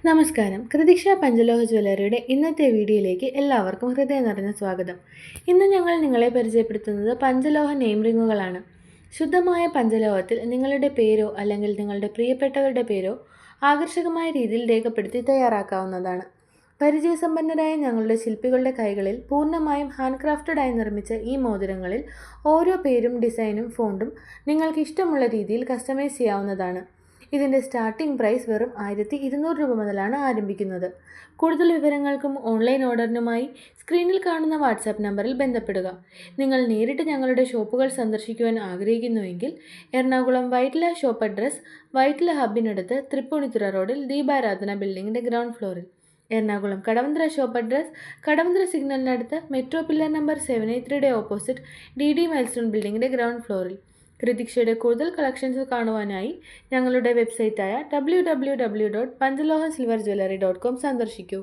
നമസ്കാരം. കൃതിക്ഷ പഞ്ചലോഹ ജ്വല്ലറിയുടെ ഇന്നത്തെ വീഡിയോയിലേക്ക് എല്ലാവർക്കും ഹൃദയം നിറഞ്ഞ സ്വാഗതം. ഇന്ന് ഞങ്ങൾ നിങ്ങളെ പരിചയപ്പെടുത്തുന്നത് പഞ്ചലോഹ നെയിം റിങ്ങുകളാണ്. ശുദ്ധമായ പഞ്ചലോഹത്തിൽ നിങ്ങളുടെ പേരോ അല്ലെങ്കിൽ നിങ്ങളുടെ പ്രിയപ്പെട്ടവരുടെ പേരോ ആകർഷകമായ രീതിയിൽ രേഖപ്പെടുത്തി തയ്യാറാക്കാവുന്നതാണ്. പരിചയസമ്പന്നരായ ഞങ്ങളുടെ ശില്പികളുടെ കൈകളിൽ പൂർണ്ണമായും ഹാൻഡ് ക്രാഫ്റ്റഡായി നിർമ്മിച്ച ഈ മോതിരങ്ങളിൽ ഓരോ പേരും ഡിസൈനും ഫോണ്ടും നിങ്ങൾക്ക് ഇഷ്ടമുള്ള രീതിയിൽ കസ്റ്റമൈസ് ചെയ്യാവുന്നതാണ്. ഇതിൻ്റെ സ്റ്റാർട്ടിംഗ് പ്രൈസ് വെറും 1200 രൂപ മുതലാണ് ആരംഭിക്കുന്നത്. കൂടുതൽ വിവരങ്ങൾക്കും ഓൺലൈൻ ഓർഡറിനുമായി സ്ക്രീനിൽ കാണുന്ന വാട്സാപ്പ് നമ്പറിൽ ബന്ധപ്പെടുക. നിങ്ങൾ നേരിട്ട് ഞങ്ങളുടെ ഷോപ്പുകൾ സന്ദർശിക്കുവാൻ ആഗ്രഹിക്കുന്നുവെങ്കിൽ എറണാകുളം വൈറ്റ്ല ഷോപ്പ് അഡ്രസ് വൈറ്റ്ല ഹബിനടുത്ത് തൃപ്പൂണിത്തുറ റോഡിൽ ദീപാരാധന ബിൽഡിങ്ങിൻ്റെ ഗ്രൗണ്ട് ഫ്ലോറിൽ. എറണാകുളം കടവന്ത്ര ഷോപ്പ് അഡ്രസ് കടവന്ത്ര സിഗ്നലിനടുത്ത് metro pillar number 783 opposite DD milestone ബിൽഡിങ്ങിൻ്റെ ഗ്രൗണ്ട് ഫ്ലോറിൽ. കൃതിക്ഷയുടെ കൂടുതൽ കളക്ഷൻസ് കാണുവാനായി ഞങ്ങളുടെ വെബ്സൈറ്റായ www.panchalohasilverjewellery.com സന്ദർശിക്കൂ.